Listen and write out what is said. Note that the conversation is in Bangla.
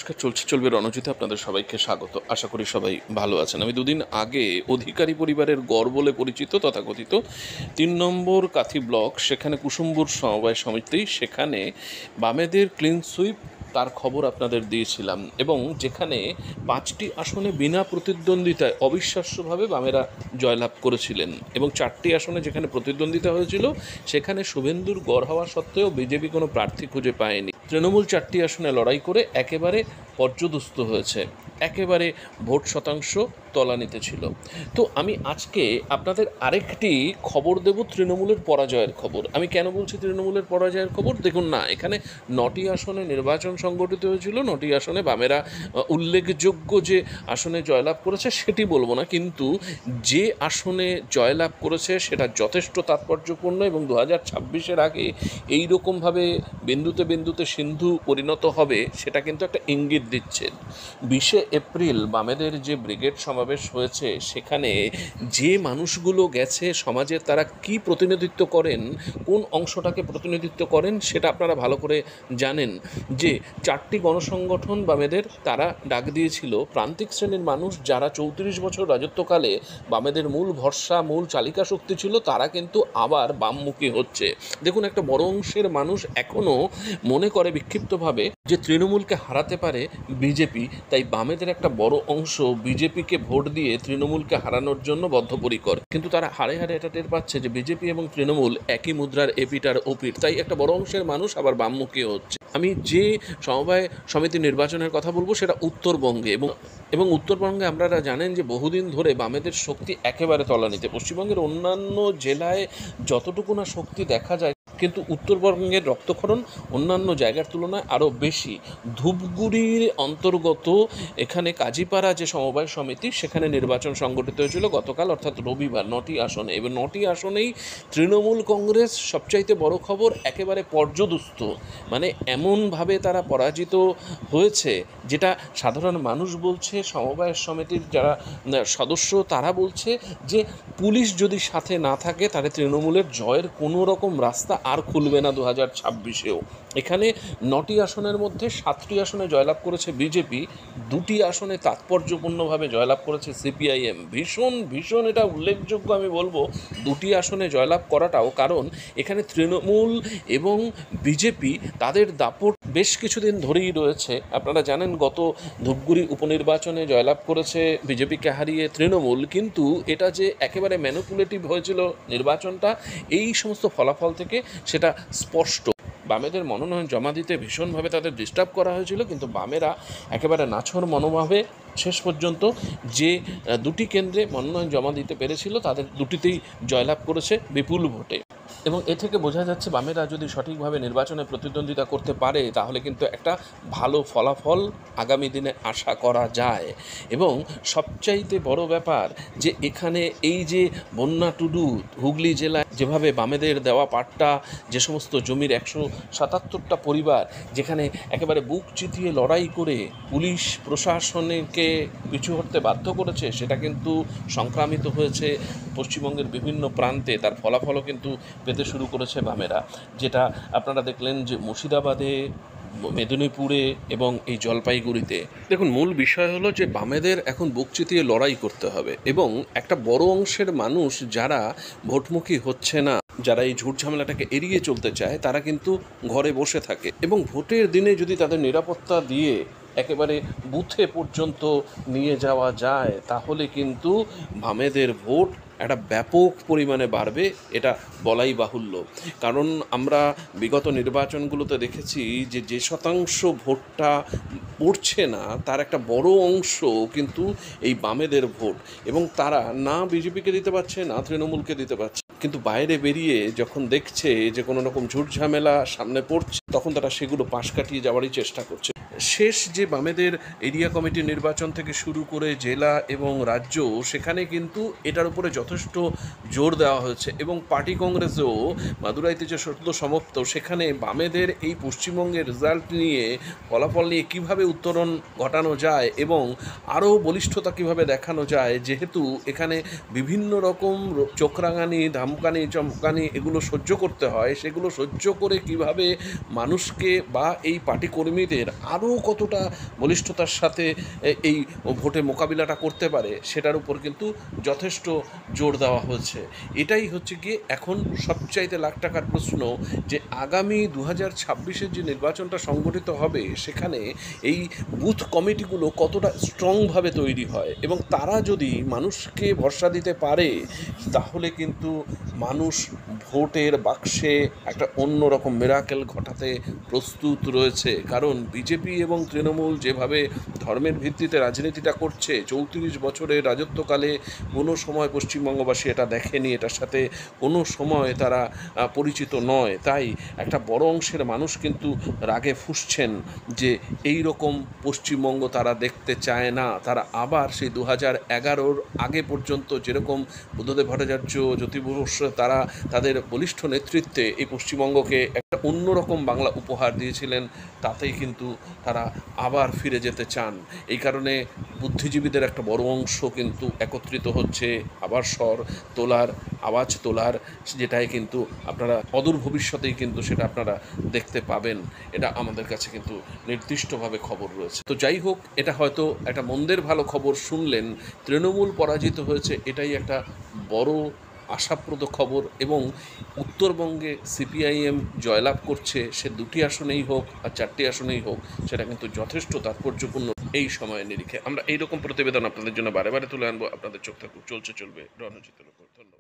নমস্কার, চলবে রণজিতে আপনাদের সবাইকে স্বাগত। আশা করি সবাই ভালো আছেন। আমি দুদিন আগে অধিকারী পরিবারের গড় বলে পরিচিত তথাকথিত 3 নম্বর কাথি ব্লক, সেখানে কুসুম্বুর সমবায় সমিতি, সেখানে বামেদের ক্লিন সুইপ তার খবর আপনাদের দিয়েছিলাম, এবং যেখানে 5টি আসনে বিনা প্রতিদ্বন্দ্বিতায় অবিশ্বাস্যভাবে বামেরা জয়লাভ করেছিলেন, এবং 4টি আসনে যেখানে প্রতিদ্বন্দ্বিতা হয়েছিল সেখানে শুভেন্দুর গড় হওয়া সত্ত্বেও বিজেপি কোনো প্রার্থী খুঁজে পায়নি। তৃণমূল 4টি আসনে লড়াই করে একেবারে পর্যদস্ত হয়েছে, একেবারে ভোট শতাংশ তলানিতে ছিল। তো আমি আজকে আপনাদের আরেকটি খবর দেব, তৃণমূলের পরাজয়ের খবর। আমি কেন বলছি তৃণমূলের পরাজয়ের খবর? দেখুন না, এখানে 9টি আসনে নির্বাচন সংগঠিত হয়েছিল। 9টি আসনে বামেরা উল্লেখযোগ্য যে আসনে জয়লাভ করেছে সেটি বলবো না, কিন্তু যে আসনে জয়লাভ করেছে সেটা যথেষ্ট তাৎপর্যপূর্ণ, এবং 2026-এর আগে এইরকমভাবে বিন্দুতে বিন্দুতে সিন্ধু পরিণত হবে সেটা কিন্তু একটা ইঙ্গিত দিচ্ছে। 20শে এপ্রিল বামেদের যে ব্রিগেড সমাবেশ হয়েছে, সেখানে যে মানুষগুলো গেছে সমাজে, তারা কি প্রতিনিধিত্ব করেন, কোন অংশটাকে প্রতিনিধিত্ব করেন সেটা আপনারা ভালো করে জানেন। যে 4টি গণসংগঠন বামেদের, তারা ডাক দিয়েছিল প্রান্তিক শ্রেণীর মানুষ যারা 34 বছর রাজত্বকালে বামেদের মূল ভরসা, মূল চালিকা শক্তি ছিল, তারা কিন্তু আবার বামমুখী হচ্ছে। দেখুন, একটা বড় অংশের মানুষ এখনও মনে করে বিক্ষিপ্তভাবে যে তৃণমূলকে হারাতে পারে বিজেপি, তাই বামেদের একটা বড় অংশ বিজেপিকে ভোট দিয়ে তৃণমূলকে হারানোর জন্য বদ্ধপরিকর। কিন্তু তারা হারে হারে এটা টের পাচ্ছে যে বিজেপি এবং তৃণমূল একই মুদ্রার এপিঠ আর ওপিঠ, তাই একটা বড় অংশের মানুষ আবার বামমুখী হচ্ছে। আমি যে সমবায় সমিতি নির্বাচনের কথা বলবো সেটা উত্তরবঙ্গে, এবং উত্তরবঙ্গে আপনারা জানেন যে বহুদিন ধরে বামেদের শক্তি একেবারে তলানিতে। পশ্চিমবঙ্গের অন্যান্য জেলায় যতটুকু না শক্তি দেখা যায়, কিন্তু উত্তরবঙ্গের রক্তক্ষরণ অন্যান্য জায়গার তুলনায় আরও বেশি। ধূপগুড়ির অন্তর্গত এখানে কাজীপাড়া যে সমবায় সমিতি, সেখানে নির্বাচন সংগঠিত হয়েছিল গতকাল, অর্থাৎ রবিবার, 9টি আসনে। এবং 9টি আসনেই তৃণমূল কংগ্রেস, সবচাইতে বড় খবর, একেবারে পর্যদস্ত, মানে এমনভাবে তারা পরাজিত হয়েছে যেটা সাধারণ মানুষ বলছে, সমবায় সমিতির যারা সদস্য তারা বলছে যে পুলিশ যদি সাথে না থাকে তাহলে তৃণমূলের জয়ের কোনো রকম রাস্তা আর খুলবে না 2026-এও। এখানে 9টি আসনের মধ্যে 7টি আসনে জয়লাভ করেছে বিজেপি, 2টি আসনে তাৎপর্যপূর্ণভাবে জয়লাভ করেছে সিপিআইএম। ভীষণ এটা উল্লেখযোগ্য আমি বলবো 2টি আসনে জয়লাভ করাটাও, কারণ এখানে তৃণমূল এবং বিজেপি তাদের দাপট বেশ কিছুদিন ধরেই রয়েছে। আপনারা জানেন গত ধূপগুড়ি উপনির্বাচনে জয়লাভ করেছে বিজেপিকে হারিয়ে তৃণমূল, কিন্তু এটা যে একেবারে ম্যানিপুলেটিভ হয়েছিল নির্বাচনটা, এই সমস্ত ফলাফল থেকে সেটা স্পষ্ট। বামেদের মনোনয়ন জমা দিতে ভীষণভাবে তাদের ডিস্টার্ব করা হয়েছিল, কিন্তু বামেরা একেবারে নাছোড় মনোভাবে শেষ পর্যন্ত যে 2টি কেন্দ্রে মনোনয়ন জমা দিতে পেরেছিল তাদের 2টিতেই জয়লাভ করেছে বিপুল ভোটে। এবং এ থেকে বোঝা যাচ্ছে বামেরা যদি সঠিকভাবে নির্বাচনে প্রতিদ্বন্দ্বিতা করতে পারে তাহলে কিন্তু একটা ভালো ফলাফল আগামী দিনে আশা করা যায়। এবং সবচাইতে বড় ব্যাপার যে এখানে এই যে বন্যা টুডু হুগলি জেলায় যেভাবে বামেদের দেওয়া পাট্টা, যে সমস্ত জমির 177টা পরিবার যেখানে একেবারে বুক চিতিয়ে লড়াই করে পুলিশ প্রশাসনকে পিছু হটতে বাধ্য করেছে, সেটা কিন্তু সংক্রামিত হয়েছে পশ্চিমবঙ্গের বিভিন্ন প্রান্তে। তার ফলাফলও কিন্তু পেতে শুরু করেছে বামেরা, যেটা আপনারা দেখলেন যে মুর্শিদাবাদে, মেদিনীপুরে এবং এই জলপাইগুড়িতে। দেখুন, মূল বিষয় হলো যে বামেদের এখন বুক চিতিয়ে লড়াই করতে হবে, এবং একটা বড় অংশের মানুষ যারা ভোটমুখী হচ্ছে না, যারা এই ঝুট ঝামেলাটাকে এড়িয়ে চলতে চায়, তারা কিন্তু ঘরে বসে থাকে। এবং ভোটের দিনে যদি তাদের নিরাপত্তা দিয়ে একেবারে বুথে পর্যন্ত নিয়ে যাওয়া যায়, তাহলে কিন্তু বামেদের ভোট একটা ব্যাপক পরিমাণে বাড়বে, এটা বলাই বাহুল্য। কারণ আমরা বিগত নির্বাচনগুলোতে দেখেছি যে যে শতাংশ ভোটটা পড়ছে না তার একটা বড় অংশ কিন্তু এই বামেদের ভোট, এবং তারা না বিজেপিকে দিতে পারছে না তৃণমূলকে দিতে পারছে, কিন্তু বাইরে বেরিয়ে যখন দেখছে যে কোনো রকম ঝুট ঝামেলা সামনে পড়ছে, তখন তারা সেগুলো পাশ কাটিয়ে যাওয়ারই চেষ্টা করছে। শেষ যে বামেদের এরিয়া কমিটি নির্বাচন থেকে শুরু করে জেলা এবং রাজ্য, সেখানে কিন্তু এটার উপরে যথেষ্ট জোর দেওয়া হয়েছে। এবং পার্টি কংগ্রেসেও মাদুরাইতে যে সদ্য সমাপ্ত, সেখানে বামেদের এই পশ্চিমবঙ্গের রেজাল্ট নিয়ে, ফলাফল নিয়ে কীভাবে উত্তরণ ঘটানো যায় এবং আরও বলিষ্ঠতা কীভাবে দেখানো যায়, যেহেতু এখানে বিভিন্ন রকম চোখরাঙানি, ধমকানি চমকানি এগুলো সহ্য করতে হয়, সেগুলো সহ্য করে কিভাবে মানুষকে বা এই পার্টি কর্মীদের আরও কতটা বলিষ্ঠতার সাথে এই ভোটে মোকাবিলাটা করতে পারে, সেটার উপর কিন্তু যথেষ্ট জোর দেওয়া হয়েছে। এটাই হচ্ছে গিয়ে এখন সবচাইতে লাখ টাকার প্রশ্ন, যে আগামী 2026-এর যে নির্বাচনটা সংগঠিত হবে, সেখানে এই বুথ কমিটিগুলো কতটা স্ট্রংভাবে তৈরি হয়, এবং তারা যদি মানুষকে ভরসা দিতে পারে, তাহলে কিন্তু মানুষ ভোটের বাক্সে একটা অন্যরকম মিরাকেল ঘটাতে প্রস্তুত রয়েছে। কারণ বিজেপি এবং তৃণমূল যেভাবে ধর্মের ভিত্তিতে রাজনীতিটা করছে, 34 বছরের রাজত্বকালে কোনো সময় পশ্চিমবঙ্গবাসী এটা দেখেনি, এটার সাথে কোনো সময় তারা পরিচিত নয়। তাই একটা বড় অংশের মানুষ কিন্তু রাগে ফুঁসছেন যে এই রকম পশ্চিমবঙ্গ তারা দেখতে চায় না। তারা আবার সেই 2011-র আগে পর্যন্ত যেরকম বুদ্ধদেব ভট্টাচার্য, জ্যোতি বসু তারা তাদের বলিষ্ঠ নেতৃত্বে এই পশ্চিমবঙ্গকে একটা অন্যরকম বাংলা উপহার দিয়েছিলেন, তাতেই কিন্তু তারা আবার ফিরে যেতে চান। এই কারণে বুদ্ধিজীবীদের একটা বড় অংশ কিন্তু একত্রিত হচ্ছে আবার স্বর তোলার, আওয়াজ তোলার, যেটাই কিন্তু আপনারা অদূর ভবিষ্যতেই কিন্তু সেটা আপনারা দেখতে পাবেন। এটা আমাদের কাছে কিন্তু নির্দিষ্টভাবে খবর রয়েছে। তো যাই হোক, এটা হয়তো একটা মন্দের ভালো খবর শুনলেন, তৃণমূল পরাজিত হয়েছে, এটাই একটা বড় আশাপ্রদ খবর। এবং উত্তরবঙ্গে সিপিআইএম জয়লাভ করছে, সে 2টি আসনেই হোক আর 4টি আসনেই হোক, সেটা কিন্তু যথেষ্ট তাৎপর্যপূর্ণ। এই সময়ের নিরিখে আমরা এইরকম প্রতিবেদন আপনাদের জন্য বারে বারে তুলে আনবো। আপনাদের চোখ থাকুক, চলছে চলবে রণজিতের উপর। ধন্যবাদ।